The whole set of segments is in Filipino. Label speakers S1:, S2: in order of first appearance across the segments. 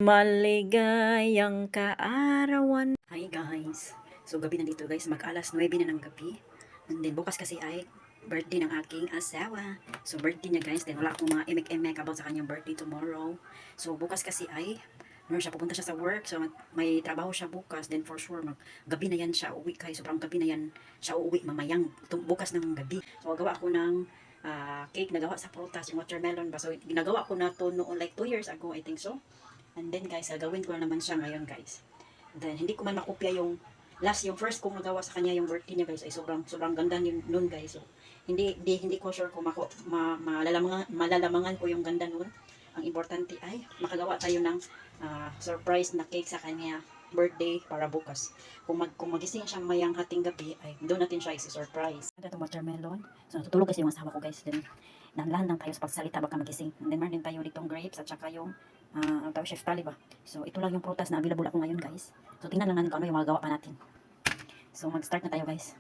S1: Maligayang kaarawan. Hi guys. So gabi na dito guys, mag-alas 9 na ng gabi. And then bukas kasi ay birthday ng aking asawa. So birthday niya guys, then wala akong mga emek-emek about sa kanyang birthday tomorrow. So bukas kasi ay pupunta siya sa work. So may trabaho siya bukas. Then for sure gabi na yan siya uwi guys. Sobrang gabi na yan siya uwi mamayang bukas ng gabi. So gawa ako ng cake nagawa sa prutas, yung watermelon ba. So ginagawa ko na to noon like 2 years ago, I think so. And then guys, gagawin ko na naman siya ngayon guys. Then hindi ko man makopya yung yung first kong nagawa sa kanya yung birthday niya guys ay sobrang ganda nun guys. So hindi ko sure kung malalamangan ko yung ganda nun. Ang importante ay makagawa tayo ng surprise na cake sa kanya birthday para bukas. Kung magising siya mayang hating gabi ay doon natin siya isi-surprise. Ada itong watermelon. So natutulog kasi yung asawa ko guys. Then nanlahan lang tayo sa pagsalita baka magising. And then meron din tayo ditong grapes at saka yung ang tawag chef tali ba. So ito lang yung prutas na available ako ngayon guys. So tingnan lang natin kung ano yung magagawa pa natin. So mag-start na tayo guys.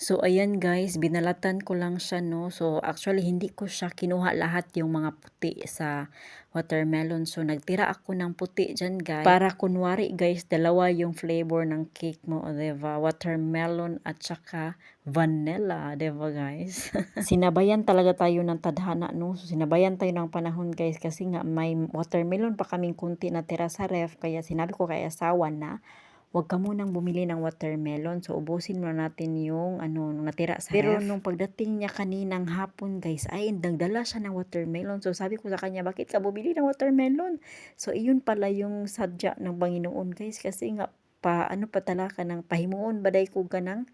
S1: So, ayan guys, binalatan ko lang siya, no. So, actually, hindi ko siya kinuha lahat yung mga puti sa watermelon. So, nagtira ako ng puti dyan, guys. Para kunwari, guys, dalawa yung flavor ng cake mo, o, diba? Watermelon at saka vanilla, diba, guys? Sinabayan talaga tayo ng tadhana, no. So, sinabayan tayo ng panahon, guys, kasi nga may watermelon pa kaming kunti na tira sa ref. Kaya sinabi ko kay asawa na, huwag ka munang bumili ng watermelon. So, ubusin muna natin yung nung natira sa Pero ref. Nung pagdating niya kaninang hapon, guys, ay nagdala siya ng watermelon. So, sabi ko sa kanya, bakit ka bumili ng watermelon? So, iyon pala yung sadya ng Panginoon, guys. Kasi nga, pa talaka ng pahimuon, baday ko ka ng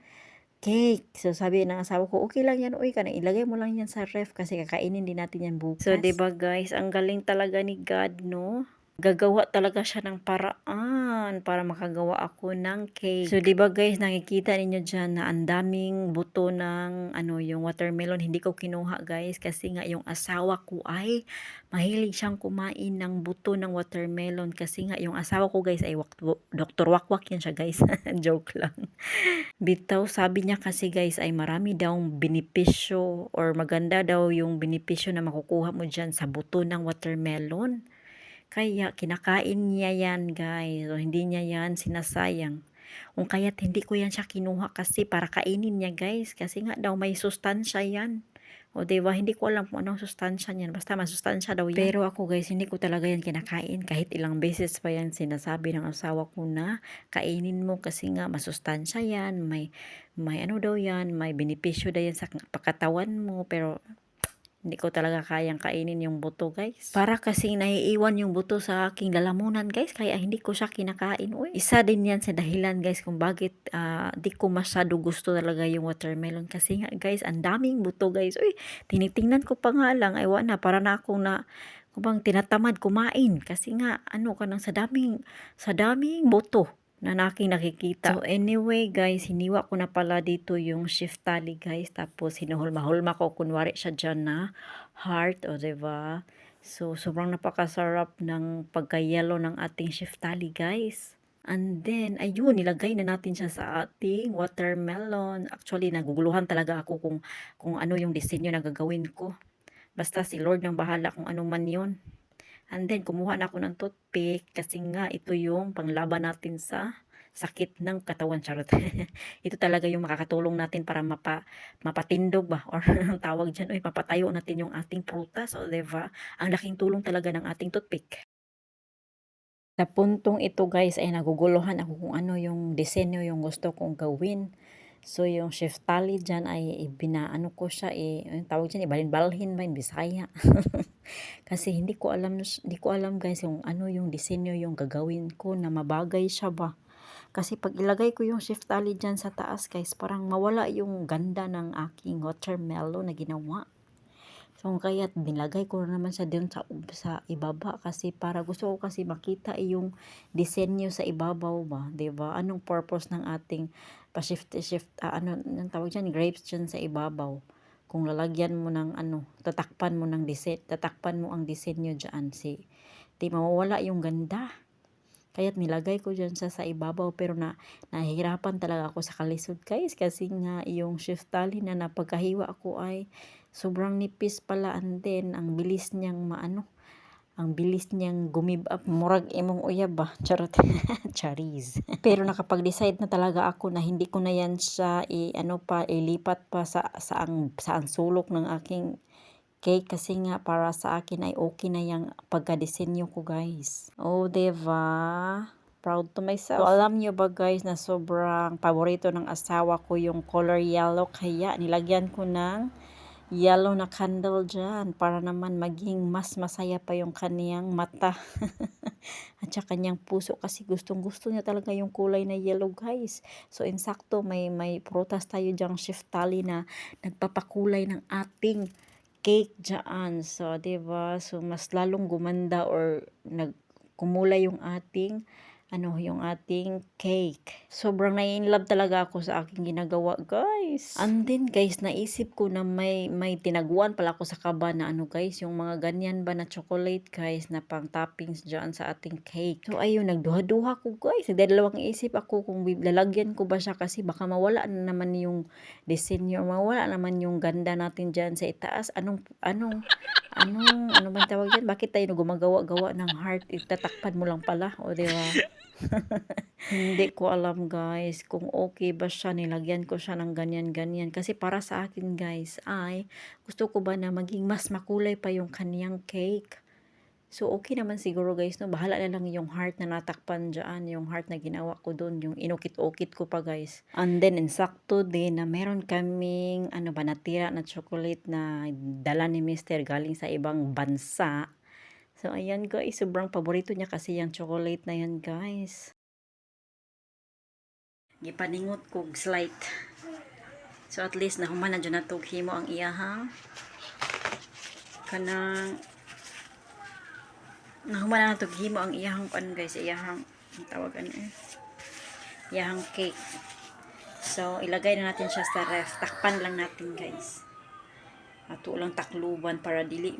S1: cake. So, sabi ng asawa ko, okay lang yan, uy, ilagay mo lang yan sa ref kasi kakainin din natin yan bukas. So, diba guys, ang galing talaga ni God, no? Gagawa talaga siya ng paraan para makagawa ako ng cake. So, 'di ba guys, nakikita ninyo diyan na ang daming buto ng yung watermelon. Hindi ko kinuha guys kasi nga yung asawa ko ay mahilig siyang kumain ng buto ng watermelon kasi nga yung asawa ko guys ay Dr. Wakwak yan siya guys. Joke lang. Bitaw, sabi niya kasi guys ay marami daw benepisyo or maganda daw yung benepisyo na makukuha mo diyan sa buto ng watermelon. Kaya kinakain niya yan guys. So, hindi niya yan sinasayang. Kung kaya't hindi ko yan siya kinuha kasi para kainin niya guys. Kasi nga daw may sustansya yan. O diba, hindi ko alam kung anong sustansya niyan. Basta masustansya daw yan. Pero ako guys, hindi ko talaga yan kinakain. Kahit ilang beses pa yan sinasabi ng asawa ko na kainin mo kasi nga masustansya yan. May ano daw yan, may benepisyo daw yan sa pagkatawan mo. Pero hindi ko talaga kayang kainin yung buto guys. Para kasing naiiwan yung buto sa aking lalamunan guys. Kaya hindi ko siya kinakain. Uy, isa din yan sa dahilan guys kung bakit di ko masyado gusto talaga yung watermelon. Kasi nga guys, ang daming buto guys. Uy, tinitingnan ko pa nga lang. Ay na, para na akong bang tinatamad kumain. Kasi nga, sa daming buto na nakikita. So anyway guys, hiniwa ko na pala dito yung shiftali guys. Tapos hinuhulma-hulma ko kunwari siya dyan na heart, o diba? So sobrang napakasarap ng pagka-yellow ng ating shiftali guys. And then, ayun, nilagay na natin siya sa ating watermelon. Actually, naguguluhan talaga ako kung ano yung disenyo na gagawin ko. Basta si Lord nang bahala kung ano man yun. And then, kumuha na ako ng toothpick kasi nga ito yung panglaban natin sa sakit ng katawan, charot. Ito talaga yung makakatulong natin para mapatindog ba or ang tawag diyan, oy, mapatayo natin yung ating prutas, o 'di ba? Ang laking tulong talaga ng ating toothpick. Sa puntong ito guys ay naguguluhan ako kung ano yung disenyo yung gusto kong gawin. So yung chef tali dyan ay binaano ko siya ang tawag dyan, ibalhin-balhin ba in Bisaya. Kasi hindi ko alam guys yung ano yung disenyo yung gagawin ko na mabagay siya ba. Kasi pag ilagay ko yung chef tali dyan sa taas guys, parang mawala yung ganda ng aking watermelon na ginawa. So kaya't nilagay ko na naman siya dun sa ibaba kasi para gusto ko kasi makita yung disenyo sa ibabaw ba, 'di ba? Anong purpose ng ating pa-shift ano ang tawag diyan, grapes diyan sa ibabaw. Kung lalagyan mo ng ano, tatakpan mo ang disenyo diyan, 'di mawawala yung ganda. Kaya't nilagay ko diyan siya sa ibabaw pero nahihirapan talaga ako sa kalisod guys kasi nga yung shiftali na napagkahiwa ko ay sobrang nipis pala, and then ang bilis niyang ang bilis niyang gumibap, murag imong uyab ba, charot. Charis. Pero nakapag-decide na talaga ako na hindi ko na yan siya ilipat pa sa ang sulok ng aking cake kasi nga para sa akin ay okay na yung pagka-disenyo ko guys. Oh, 'di ba? Proud to myself. So, alam nyo ba guys na sobrang paborito ng asawa ko yung color yellow kaya nilagyan ko ng yellow na candle dyan para naman maging mas masaya pa yung kaniyang mata at saka kanyang puso kasi gustong gusto niya talaga yung kulay na yellow guys. So insakto may prutas tayo dyang shiftali na nagpapakulay ng ating cake dyan. So, 'di ba? So, mas lalong gumanda or nagkumulay yung ating cake. Sobrang nai-inlove talaga ako sa aking ginagawa, guys. And then, guys, naisip ko na may tinaguan pala ako sa kaba na guys, yung mga ganyan ba na chocolate, guys, na pang toppings dyan sa ating cake. So, ayun, nagduha-duha ko, guys. Dalawang isip ako kung lalagyan ko ba siya kasi baka mawala na naman yung disenyo, mawala naman yung ganda natin dyan sa itaas. Ano bang tawag dyan? Bakit tayo gumagawa-gawa ng heart? Itatakpan mo lang pala, o di ba? Hindi ko alam guys kung okay ba siya, nilagyan ko siya ng ganyan-ganyan. Kasi para sa akin guys ay gusto ko ba na maging mas makulay pa yung kaniyang cake. So okay naman siguro guys, no? Bahala na lang yung heart na natakpan dyan, yung heart na ginawa ko doon, yung inukit-ukit ko pa guys. And then insakto din na meron kaming natira na chocolate na dala ni Mr. galing sa ibang bansa. So ayan guys, sobrang paborito niya kasi yung chocolate na yan guys. Gipaningot kog slight. So at least nahuman na dyan natog himo ang iyahang kanang nahuman na natog himo ang iyahang guys, iyahang tawagan iyahang cake. So ilagay na natin siya sa ref. Takpan lang natin guys. Ato lang takluban para dili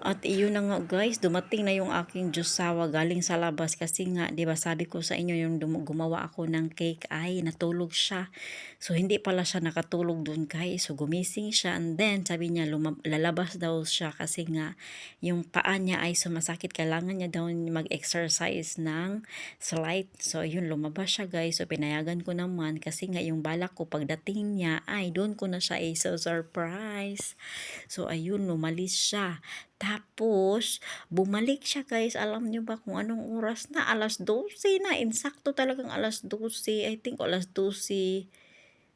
S1: At iyon na nga guys, dumating na yung aking jusawa galing sa labas kasi nga, 'di ba sabi ko sa inyo yung gumawa ako ng cake ay natulog siya. So hindi pala siya nakatulog dun guys. So gumising siya and then sabi niya lalabas daw siya kasi nga yung paa niya ay sumasakit. Kailangan niya daw mag-exercise ng slight. So yun, lumabas siya guys. So pinayagan ko naman kasi nga yung balak ko pagdating niya ay doon ko na siya surprise. So ayun, lumalis siya. Tapos, bumalik siya guys. Alam nyo ba kung anong oras na? Alas 12 na. Insakto talagang alas 12. I think alas 12,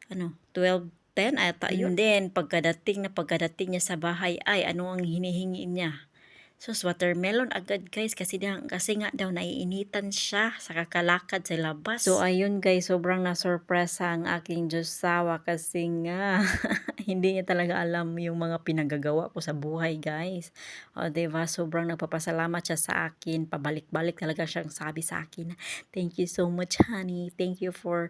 S1: 12:10 ata yun. And then, pagkadating niya sa bahay, ay ano ang hinihingi niya? So, watermelon agad guys kasi nga daw naiinitan siya sa kakalakad sa labas. So, ayun guys, sobrang na-surpresa ang aking Diyosawa kasi nga hindi niya talaga alam yung mga pinagagawa ko sa buhay guys. O, diba? Sobrang nagpapasalamat siya sa akin. Pabalik-balik talaga siyang sabi sa akin. Thank you so much honey. Thank you for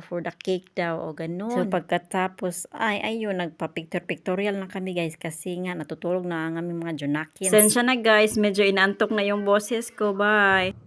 S1: for the cake daw o ganun. So pagkatapos ay ayun, nagpa-pictorial na kami guys kasi nga natutulog na ang aming mga junakin. Sensya na guys, medyo inaantok na yung boses ko. Bye!